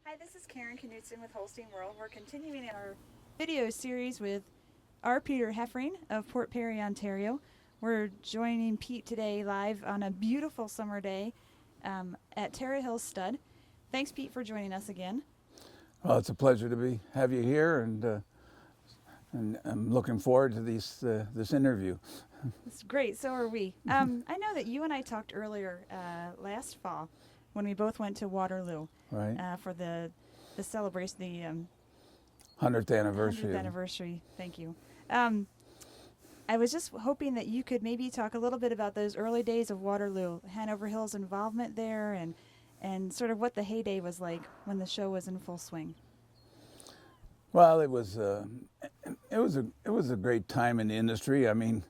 Hi, this is Karen Knutson with Holstein World. We're continuing in our video series with our Peter Heffering of Port Perry, Ontario. We're joining Pete today live on a beautiful summer day at Terra Hills Stud. Thanks, Pete, for joining us again. Well, it's a pleasure to have you here, and I'm looking forward to this interview. It's great. So are we. I know that you and I talked earlier last fall when we both went to Waterloo, Right. for the celebration, the 100th anniversary. 100th anniversary. Thank you. I was just hoping that you could maybe talk a little bit about those early days of Waterloo, Hanover Hill's involvement there, and sort of what the heyday was like when the show was in full swing. Well, it was a great time in the industry. I mean,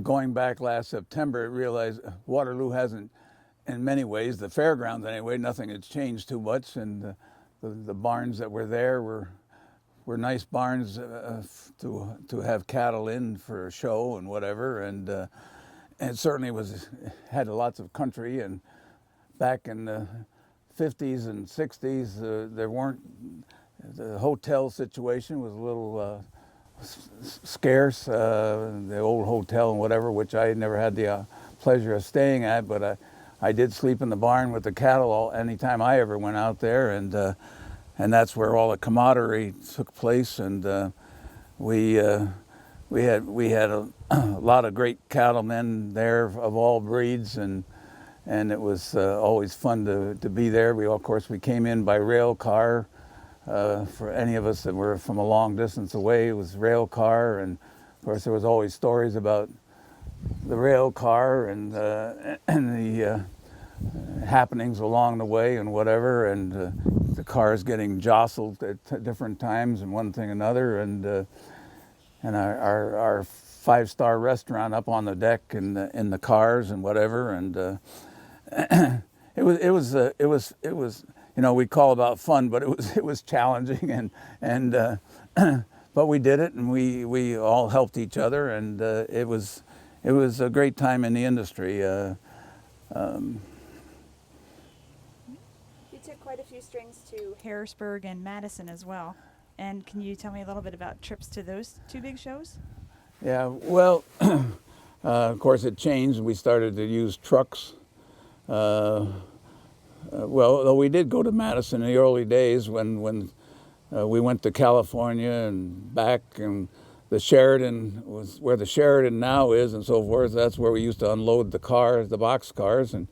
going back last September, I realized Waterloo hasn't, in many ways, the fairgrounds anyway, nothing had changed too much, and the barns that were there were nice barns to have cattle in for a show and whatever, and it certainly had lots of country. And back in the 50s and 60s, there weren't, the hotel situation was a little scarce, the old hotel and whatever, which I never had the pleasure of staying at, but I did sleep in the barn with the cattle anytime I ever went out there, and that's where all the camaraderie took place. And we had a lot of great cattlemen there of all breeds, and it was always fun to be there. Of course, we came in by rail car. For any of us that were from a long distance away, it was rail car, and of course there was always stories about the rail car and the happenings along the way and whatever, and the cars getting jostled at different times and one thing another, and our five-star restaurant up on the deck in the cars and whatever, and it was. You know, we call about fun, but it was challenging, and but we did it, and we all helped each other, and it was a great time in the industry. You took quite a few strings to Harrisburg and Madison as well. And can you tell me a little bit about trips to those two big shows? Yeah, well, of course it changed. We started to use trucks. Well, though we did go to Madison in the early days when we went to California and back, and the Sheridan was where the Sheridan now is and so forth. That's where we used to unload the cars, the box cars, and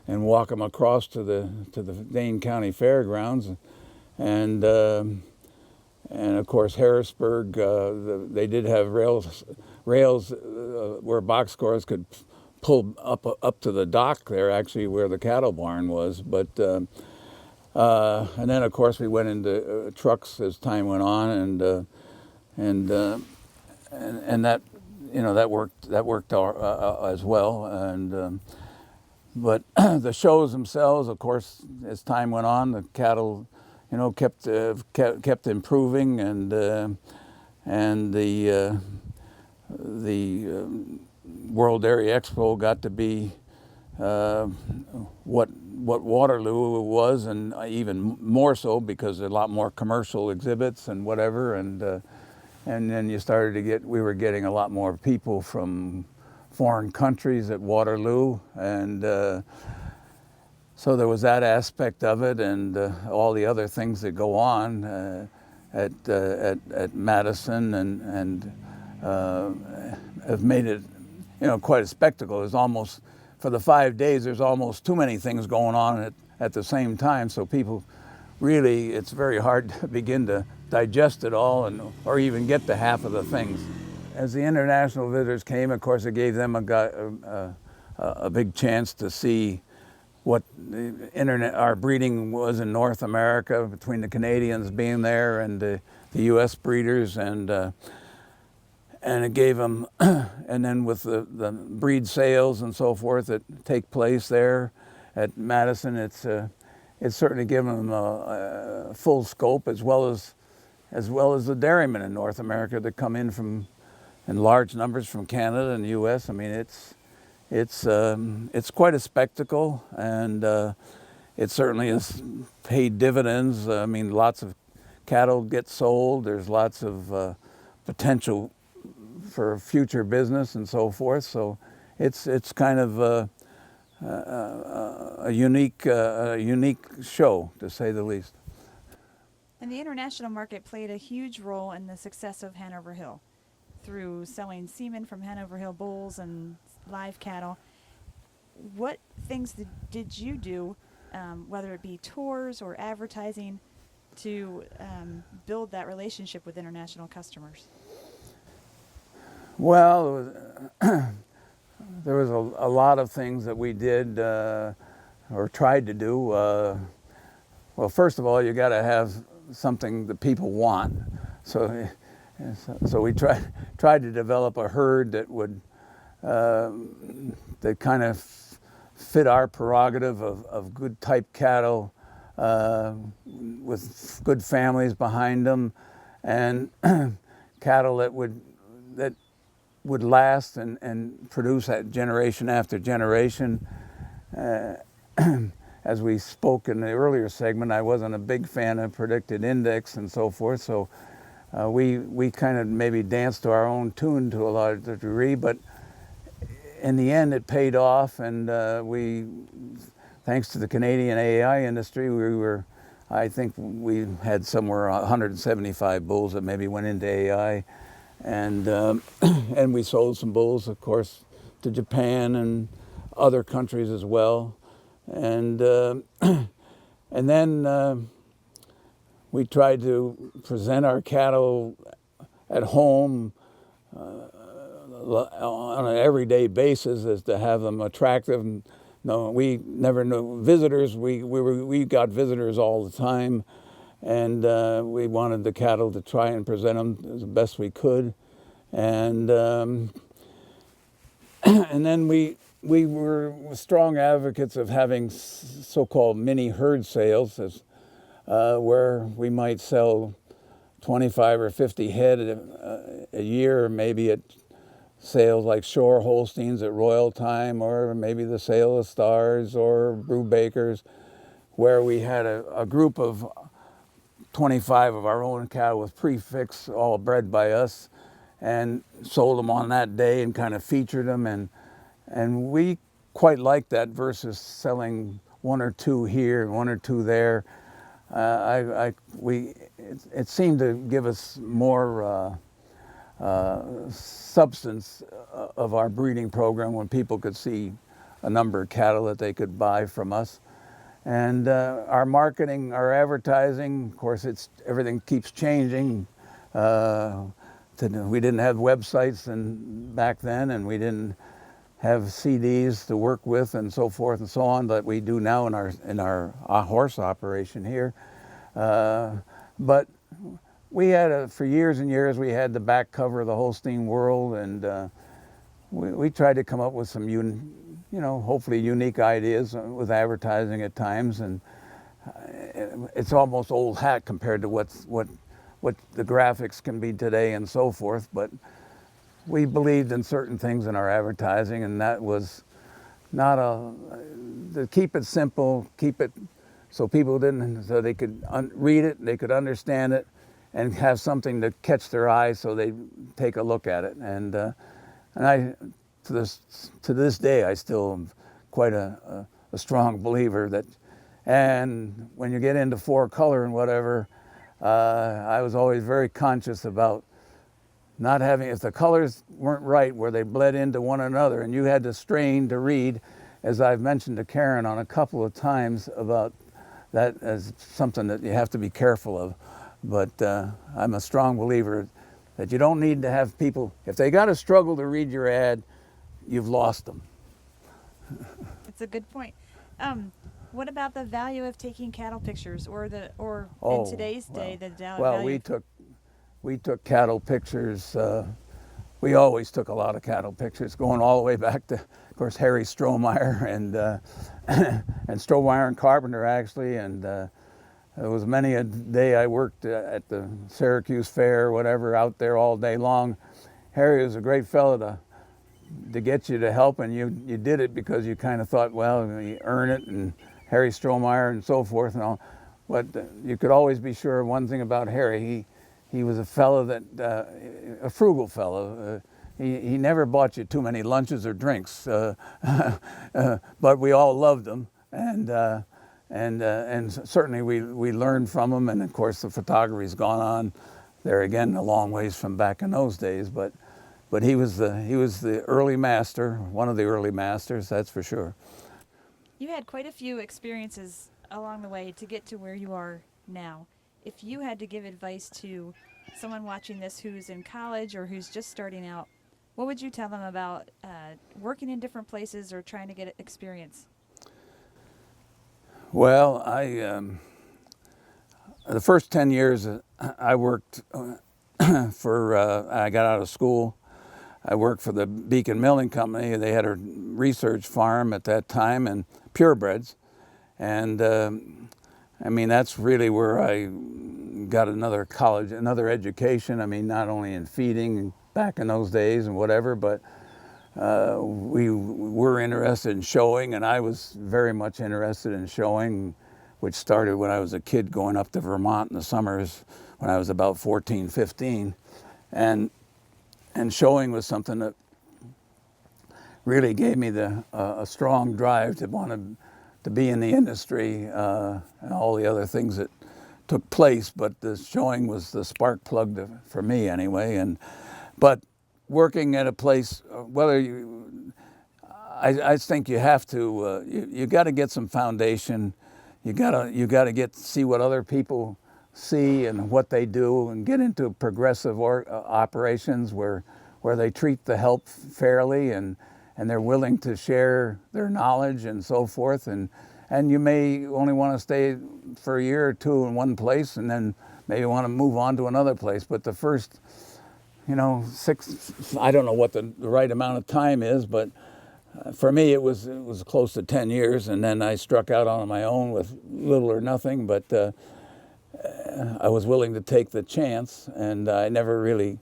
walk them across to the Dane County Fairgrounds, and of course Harrisburg. They did have rails where box cars could pull up to the dock there, actually, where the cattle barn was. But and then of course we went into trucks as time went on, and that, you know, that worked as well. And but the shows themselves, of course, as time went on, the cattle, you know, kept improving, and the World Dairy Expo got to be what Waterloo was, and even more so, because there are a lot more commercial exhibits and whatever, and then we were getting a lot more people from foreign countries at Waterloo, and so there was that aspect of it, and all the other things that go on at Madison, and have made it, you know, quite a spectacle. There's almost, for the 5 days, there's almost too many things going on at the same time. So people really, it's very hard to begin to digest it all, or even get to half of the things. As the international visitors came, of course, it gave them a big chance to see what our breeding was in North America, between the Canadians being there and the U.S. breeders, and it gave them, and then with the breed sales and so forth that take place there at Madison, it's certainly given them a full scope, as well as the dairymen in North America that come in large numbers from Canada and the U.S. I mean, it's quite a spectacle, and it certainly has paid dividends. I mean, lots of cattle get sold. There's lots of potential for future business and so forth. So it's kind of a unique show, to say the least. And the international market played a huge role in the success of Hanover Hill through selling semen from Hanover Hill bulls and live cattle. What things did you do, whether it be tours or advertising, to build that relationship with international customers? Well, there was a lot of things that we did or tried to do. Well, first of all, you got to have something that people want. So we tried to develop a herd that would that kind of fit our prerogative of good type cattle with good families behind them, and cattle that would last and produce that generation after generation. As we spoke in the earlier segment, I wasn't a big fan of predicted index and so forth, so we kind of maybe danced to our own tune to a large degree, but in the end it paid off, and thanks to the Canadian AI industry, I think we had somewhere 175 bulls that maybe went into AI, and and we sold some bulls, of course, to Japan and other countries as well, and then we tried to present our cattle at home on an everyday basis, as to have them attractive. No, we never knew visitors. We got visitors all the time, and we wanted the cattle to try and present them as best we could, and and then we were strong advocates of having so-called mini herd sales, where we might sell 25 or 50 head a year, maybe at sales like Shore Holsteins at Royal Time, or maybe the Sale of Stars or Brewbakers, where we had a group of 25 of our own cattle with prefix, all bred by us, and sold them on that day and kind of featured them, and we quite liked that versus selling one or two here and one or two there. It seemed to give us more substance of our breeding program when people could see a number of cattle that they could buy from us. And our marketing, our advertising, of course, everything keeps changing. We didn't have websites back then, and we didn't have CDs to work with and so forth and so on that we do now in our horse operation here. But we had for years and years, we had the back cover of the Holstein World, and we tried to come up with some hopefully unique ideas with advertising at times, and it's almost old hat compared to what the graphics can be today and so forth. But we believed in certain things in our advertising, and that was not to keep it simple, keep it so people so they could read it, they could understand it, and have something to catch their eye so they take a look at it. And I, to this day, I still am quite a strong believer that, and when you get into four color and whatever, I was always very conscious about not having, if the colors weren't right where they bled into one another and you had to strain to read, as I've mentioned to Karen on a couple of times about that as something that you have to be careful of. But I'm a strong believer that you don't need to have people, if they got to struggle to read your ad, you've lost them. It's a good point. What about the value of taking cattle pictures, or in today's day, the value? Well, we took cattle pictures. We always took a lot of cattle pictures, going all the way back to, of course, Harry Strohmeyer and Strohmeyer and Carpenter, actually. And there was many a day I worked at the Syracuse Fair, whatever, out there all day long. Harry was a great fellow to get you to help, and you did it because you kind of thought, well, you earn it, and Harry Strohmeyer and so forth and all. But you could always be sure of one thing about Harry. He was a fellow that, a frugal fellow. He never bought you too many lunches or drinks, but we all loved him, and certainly we learned from him. And of course, the photography's gone on there again a long ways from back in those days. But he was the early master, one of the early masters, that's for sure. You had quite a few experiences along the way to get to where you are now. If you had to give advice to someone watching this who's in college or who's just starting out, what would you tell them about working in different places or trying to get experience? Well, the first 10 years I worked I got out of school. I worked for the Beacon Milling Company. They had a research farm at that time and purebreds. And I mean, that's really where I got another education. I mean, not only in feeding back in those days and whatever, but we were interested in showing, and I was very much interested in showing, which started when I was a kid going up to Vermont in the summers when I was about 14, 15. And showing was something that really gave me a strong drive to want to be in the industry and all the other things that took place. But the showing was the spark plug for me anyway. But working at a place, I think you have to, you got to get some foundation. You got to see what other people see and what they do, and get into progressive operations where they treat the help fairly and they're willing to share their knowledge and so forth. And you may only want to stay for a year or two in one place and then maybe want to move on to another place. But the first, I don't know what the right amount of time is, but for me it was close to 10 years. And then I struck out on my own with little or nothing, but I was willing to take the chance, and I never really,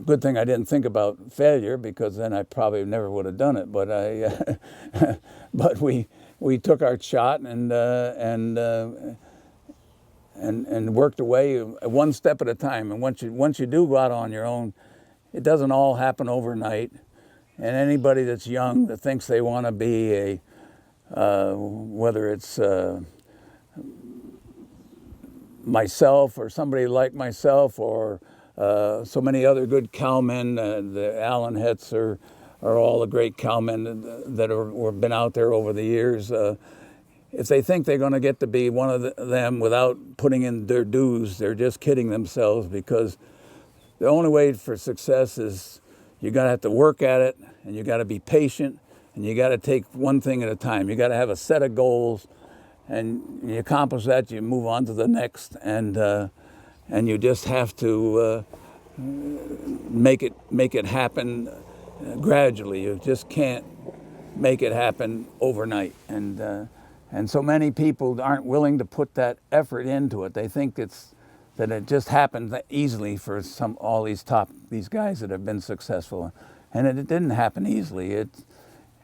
good thing I didn't think about failure, because then I probably never would have done it. But but we took our shot and worked away one step at a time. And once you do go out on your own, it doesn't all happen overnight. And anybody that's young that thinks they want to be whether it's myself or somebody like myself or so many other good cowmen, the Allen Hetts are all the great cowmen that have been out there over the years. If they think they're going to get to be one of them without putting in their dues, they're just kidding themselves, because the only way for success is you got to have to work at it, and you got to be patient, and you got to take one thing at a time. You got to have a set of goals, and you accomplish that, you move on to the next, and you just have to make it happen gradually. You just can't make it happen overnight, and so many people aren't willing to put that effort into it. They think that it just happened easily for all these guys that have been successful, and it didn't happen easily.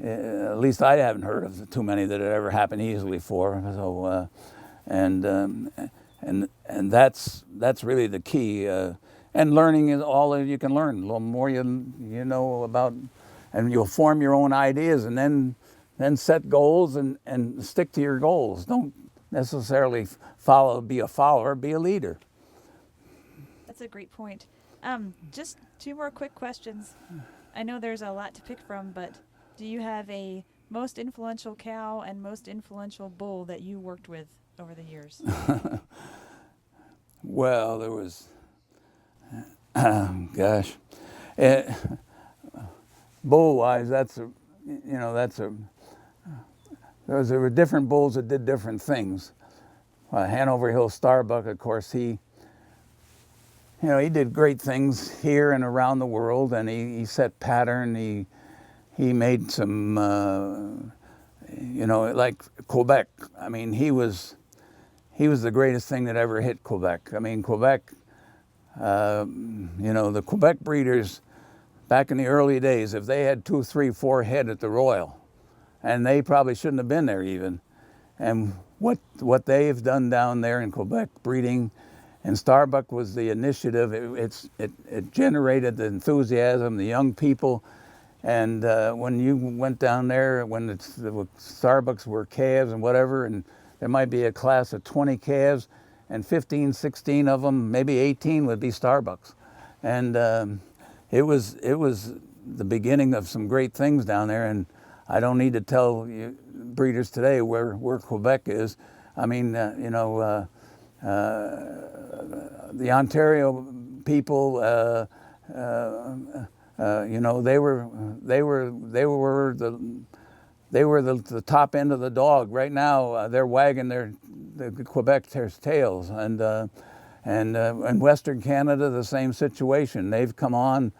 At least I haven't heard of too many that it ever happened easily for. So, and that's really the key. And learning is all that you can learn. The more you know about, and you'll form your own ideas, and then set goals and stick to your goals. Don't necessarily be a follower, be a leader. That's a great point. Just two more quick questions. I know there's a lot to pick from, but do you have a most influential cow and most influential bull that you worked with over the years? Well, there was, bull-wise, there were different bulls that did different things. Hanover Hill Starbuck, of course, he did great things here and around the world, and he set pattern. He made some, like Quebec. I mean, he was the greatest thing that ever hit Quebec. I mean, Quebec, the Quebec breeders back in the early days, if they had 2, 3, 4 head at the Royal, and they probably shouldn't have been there even, and what they've done down there in Quebec breeding. And Starbuck was the initiative. It generated the enthusiasm, the young people. And when you went down there, when the Starbucks were calves and whatever, and there might be a class of 20 calves, and 15, 16 of them, maybe 18 would be Starbucks. And it was the beginning of some great things down there. And I don't need to tell you breeders today where Quebec is. I mean, the Ontario people, they were the top end of the dog. Right now, they're wagging the Quebec tails, and Western Canada, the same situation. They've come on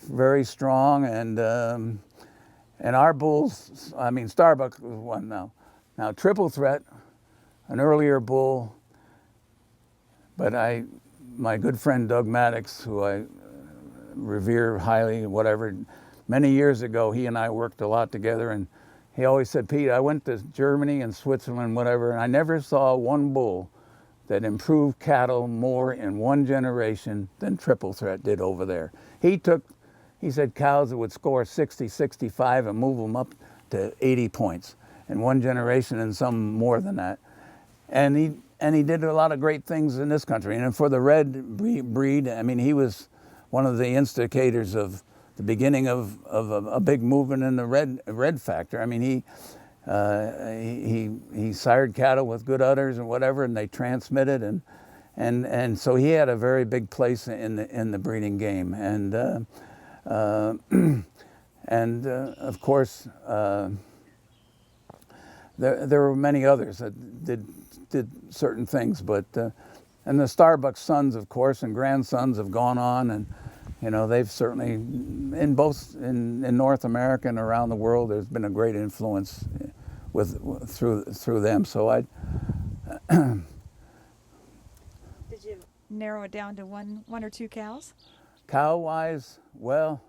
very strong, and our bulls. I mean, Starbuck was one now. Now, Triple Threat, an earlier bull, but my good friend Doug Maddox, who I revere highly, whatever, many years ago, he and I worked a lot together, and he always said, Pete, I went to Germany and Switzerland, whatever, and I never saw one bull that improved cattle more in one generation than Triple Threat did over there. He said cows that would score 60, 65 and move them up to 80 points in one generation, and some more than that. And he did a lot of great things in this country. And for the red breed, I mean, he was one of the instigators of the beginning of a big movement in the red factor. I mean, he sired cattle with good udders and whatever, and they transmitted, and so he had a very big place in the breeding game. And of course, there were many others that did certain things, but and the Starbucks sons, of course, and grandsons have gone on, and they've certainly in North America and around the world, there's been a great influence through them. So Did you narrow it down to one or two cows? Cow-wise, well,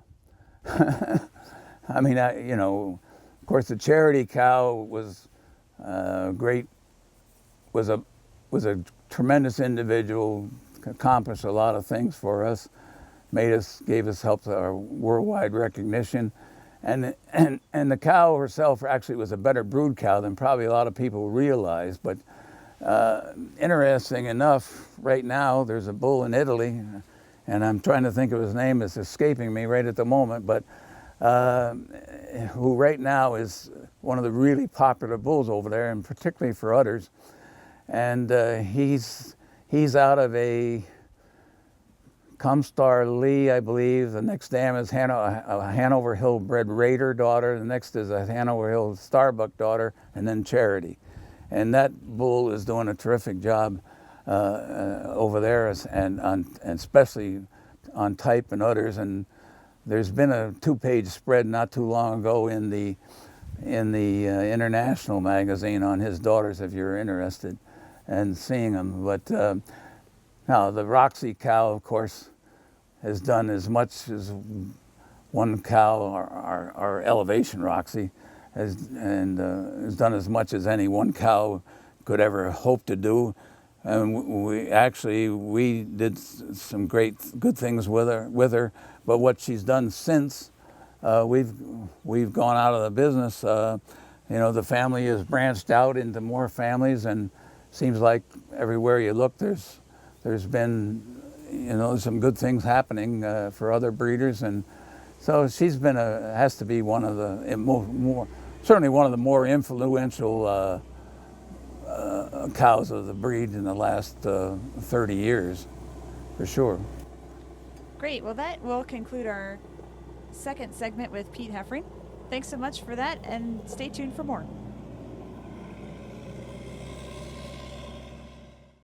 I mean, of course, the Charity cow was great. Was a tremendous individual, accomplished a lot of things for us, gave us help our worldwide recognition, and the cow herself actually was a better brood cow than probably a lot of people realize. But interesting enough, right now there's a bull in Italy, and I'm trying to think of his name, it's escaping me right at the moment, but who right now is one of the really popular bulls over there, and particularly for udders. And he's out of a Comstar Lee, I believe. The next dam is a Hanover Hill bred Raider daughter. The next is a Hanover Hill Starbuck daughter, and then Charity. And that bull is doing a terrific job over there, and especially on type and udders. And there's been a 2-page spread not too long ago in the International magazine on his daughters, if you're interested in seeing them. But now the Roxy cow, of course, has done as much as one cow, our Elevation Roxy, has done as much as any one cow could ever hope to do. And we did some good things with her. But what she's done since, we've gone out of the business. The family has branched out into more families, and seems like everywhere you look, there's been some good things happening for other breeders, and so she's been has to be one of the certainly one of the more influential cows of the breed in the last 30 years, for sure. Great. Well, that will conclude our second segment with Pete Heffering. Thanks so much for that, and stay tuned for more.